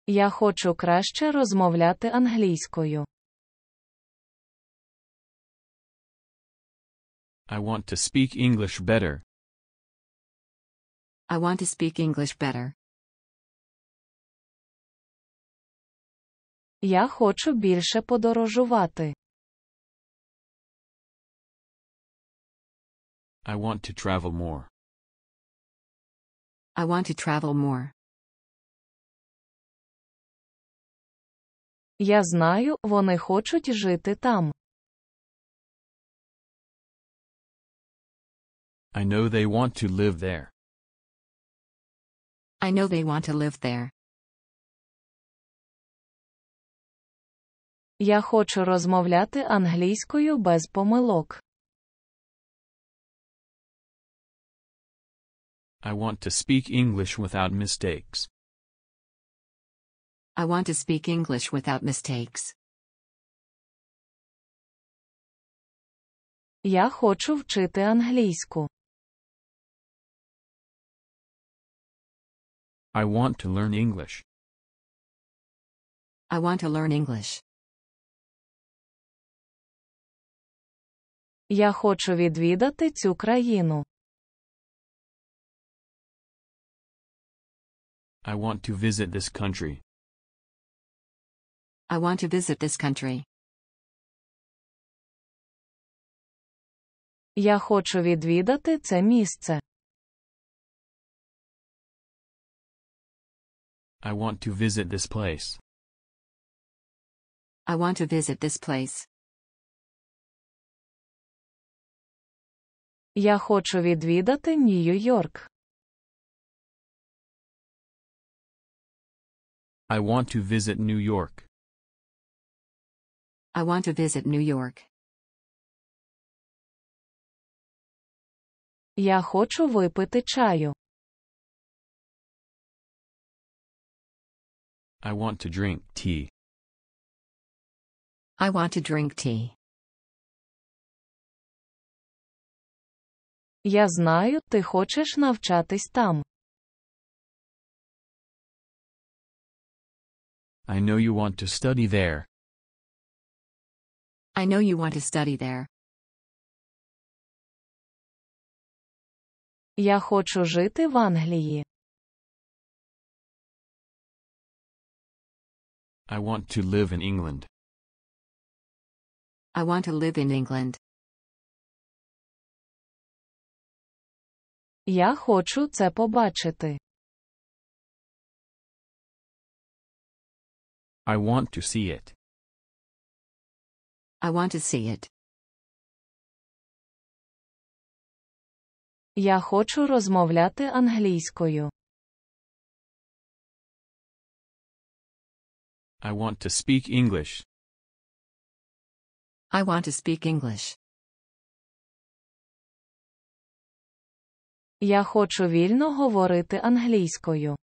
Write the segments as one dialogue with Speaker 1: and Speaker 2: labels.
Speaker 1: Я хочу краще розмовляти англійською.
Speaker 2: I want to speak English better.
Speaker 3: I want to speak English better.
Speaker 1: Я хочу більше подорожувати.
Speaker 2: I want to travel more.
Speaker 3: I want to travel more.
Speaker 1: Я знаю, вони хочуть жити там.
Speaker 2: I know they want to live there.
Speaker 3: I know they want to live there.
Speaker 1: Я хочу розмовляти англійською без помилок.
Speaker 2: I want to speak English without mistakes.
Speaker 3: I want to speak English without mistakes.
Speaker 1: Я хочу вчити англійську.
Speaker 2: I want to learn English.
Speaker 3: I want to learn English.
Speaker 1: Я хочу відвідати цю країну.
Speaker 2: I want to visit this country.
Speaker 3: I want to visit this country.
Speaker 1: Я хочу відвідати це місце.
Speaker 2: I want to visit this place.
Speaker 3: I want to visit this place.
Speaker 1: Я хочу відвідати Нью-Йорк.
Speaker 2: I want to visit New York.
Speaker 3: I want to visit New York.
Speaker 1: Я хочу випити чаю.
Speaker 2: I want to drink tea.
Speaker 3: I want to drink tea.
Speaker 1: Я знаю, ти хочеш навчатись там.
Speaker 2: I know you want to study there.
Speaker 3: I know you want to study there.
Speaker 1: Я хочу жити в Англії.
Speaker 2: I want to live in England.
Speaker 3: I want to live in England.
Speaker 1: Я хочу це побачити.
Speaker 2: I want to see it.
Speaker 3: I want to see it.
Speaker 1: Я хочу розмовляти англійською.
Speaker 2: I want to speak English.
Speaker 3: I want to speak English.
Speaker 1: Я хочу вільно говорити англійською.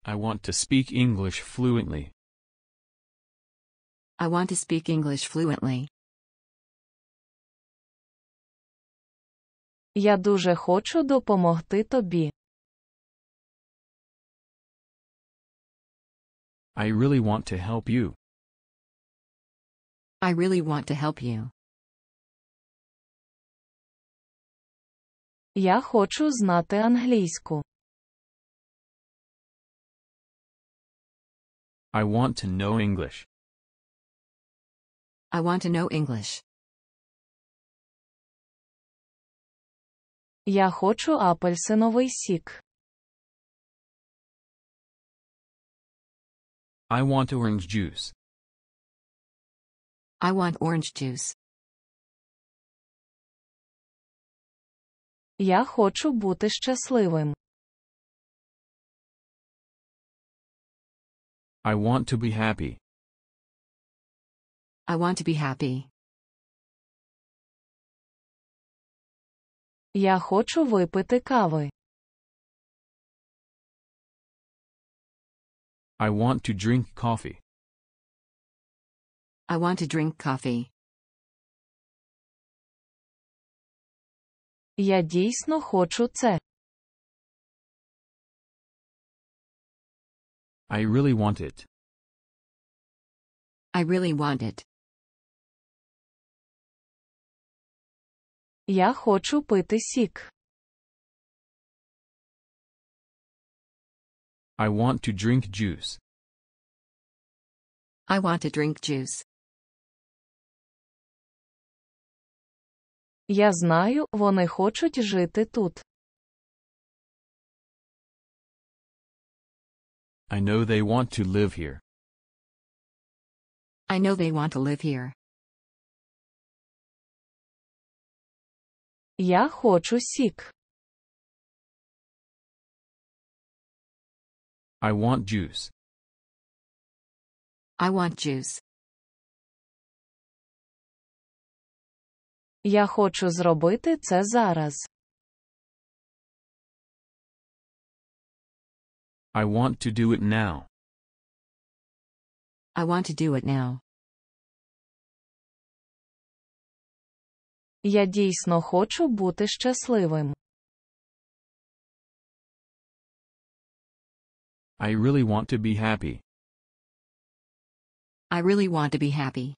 Speaker 2: I want to speak English fluently.
Speaker 3: I want to speak English fluently.
Speaker 1: Я дуже хочу допомогти тобі.
Speaker 2: I really want to help you.
Speaker 3: I really want to help you.
Speaker 1: Я хочу знати англійську.
Speaker 2: I want to know English.
Speaker 3: I want to know English.
Speaker 1: Я хочу апельсиновий сік.
Speaker 2: I want orange juice.
Speaker 3: I want orange juice.
Speaker 1: Я хочу бути щасливим.
Speaker 2: I want to be happy.
Speaker 3: I want to be happy.
Speaker 1: Я хочу випити кави.
Speaker 2: I want to drink coffee.
Speaker 3: I want to drink coffee.
Speaker 1: Я дійсно хочу це.
Speaker 2: I really want it.
Speaker 3: I really want it.
Speaker 1: Я хочу пити сік.
Speaker 2: I want to drink juice.
Speaker 3: I want to drink juice.
Speaker 1: Я знаю, вони хочуть жити тут.
Speaker 2: I know they want to live here.
Speaker 3: I know they want to live here.
Speaker 1: Я хочу сік.
Speaker 2: I want juice.
Speaker 3: I want juice.
Speaker 1: Я хочу зробити це зараз.
Speaker 2: I want to do it now.
Speaker 3: I want to do it now.
Speaker 1: Я дійсно хочу бути щасливим.
Speaker 2: I really want to be happy.
Speaker 3: I really want to be happy.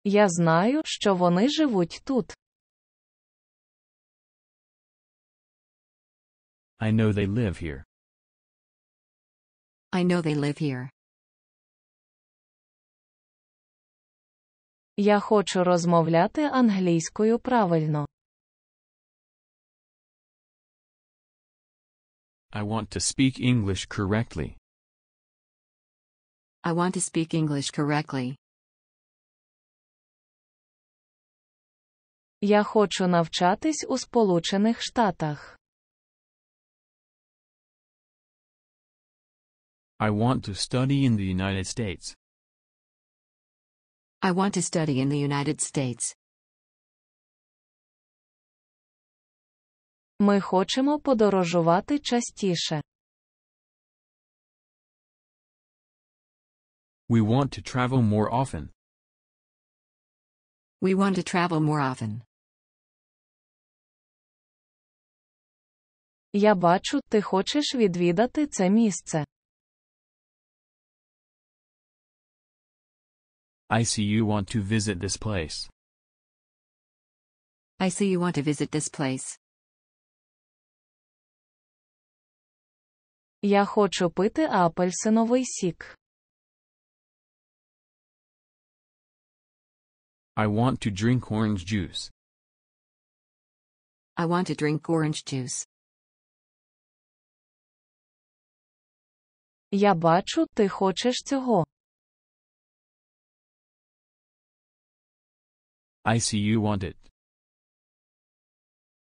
Speaker 1: Я знаю, що вони живуть тут.
Speaker 2: I know they live here.
Speaker 3: I know they live here.
Speaker 1: Я хочу розмовляти англійською правильно.
Speaker 2: I want to speak English correctly.
Speaker 3: I want to speak English correctly.
Speaker 1: Я хочу навчатись у Сполучених Штатах.
Speaker 2: I want to study in the United States.
Speaker 3: I want to study in the United States.
Speaker 1: Ми хочемо подорожувати частіше.
Speaker 2: We want to travel more often.
Speaker 3: We want to travel more often.
Speaker 1: Я бачу, ти хочеш відвідати це місце.
Speaker 2: I see you want to visit this place.
Speaker 3: I see you want to visit this place.
Speaker 1: Я хочу пити апельсиновий сік.
Speaker 2: I want to drink orange juice.
Speaker 3: I want to drink orange juice.
Speaker 1: Я бачу, ти хочеш цього.
Speaker 2: I see you want it.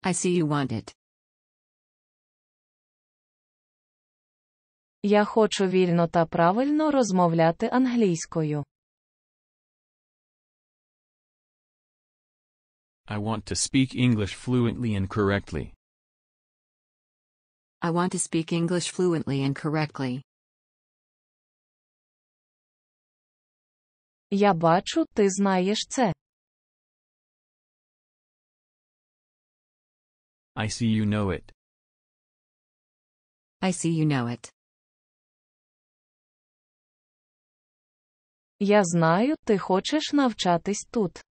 Speaker 3: I see you want it.
Speaker 1: Я хочу вільно та правильно розмовляти англійською.
Speaker 2: I want to speak English fluently and correctly.
Speaker 3: I want to speak English fluently and correctly.
Speaker 1: Я бачу, ти знаєш це.
Speaker 2: I see you know it.
Speaker 3: I see you know it.
Speaker 1: Я знаю, ти хочеш навчатись тут.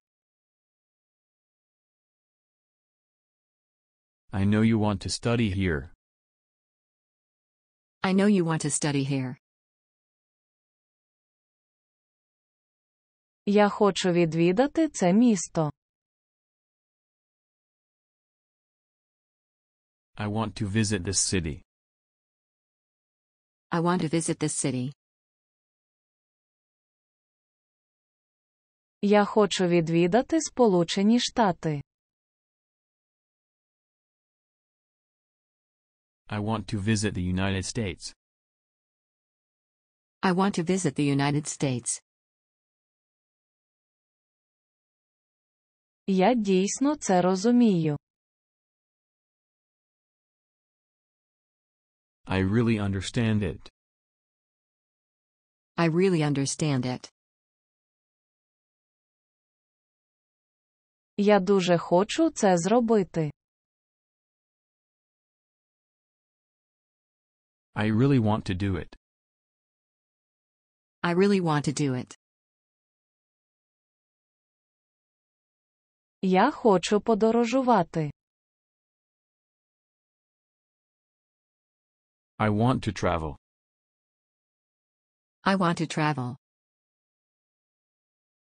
Speaker 2: I know you want to study here.
Speaker 3: I know you want to study here.
Speaker 1: Я хочу відвідати це місто.
Speaker 2: I want to visit this city.
Speaker 3: I want to visit this city.
Speaker 1: Я хочу відвідати Сполучені Штати.
Speaker 2: I want to visit the United States.
Speaker 3: I want to visit the United States.
Speaker 1: Я дійсно це розумію.
Speaker 2: I really understand it.
Speaker 3: I really understand it.
Speaker 1: Я дуже хочу це зробити.
Speaker 2: I really want to do it.
Speaker 3: I really want to do it.
Speaker 1: Я хочу подорожувати.
Speaker 2: I want to travel.
Speaker 3: I want to travel.